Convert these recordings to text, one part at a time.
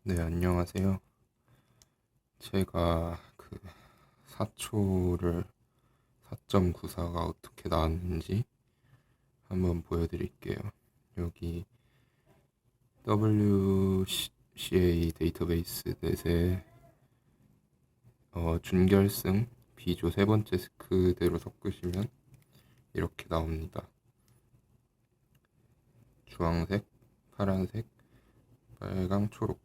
네, 안녕하세요. 제가 그 4초를 4.94가 어떻게 나왔는지 한번 보여드릴게요. 여기 WCA 데이터베이스 넷에 준결승 B조 세 번째 스크대로 섞으시면 이렇게 나옵니다. 주황색, 파란색, 빨강, 초록.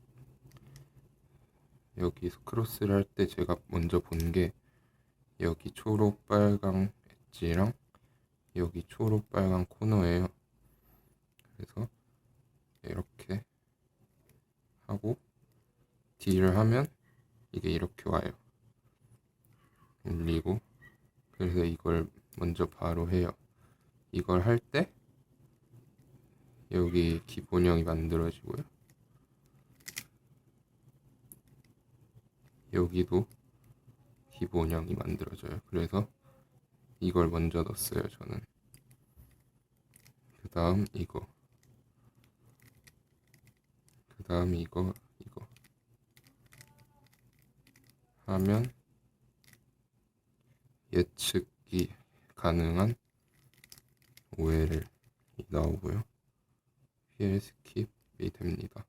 여기서 크로스를 할 때 제가 먼저 본 게 여기 초록, 빨강 엣지랑 여기 초록, 빨강 코너예요. 그래서 이렇게 하고 D를 하면 이게 이렇게 와요. 올리고. 그래서 이걸 먼저 바로 해요. 이걸 할 때 여기 기본형이 만들어지고요. 여기도 기본형이 만들어져요. 그래서 이걸 먼저 넣었어요, 저는. 그 다음 이거. 그 다음 이거 하면 예측이 가능한 OL이 나오고요. PL 스킵이 됩니다.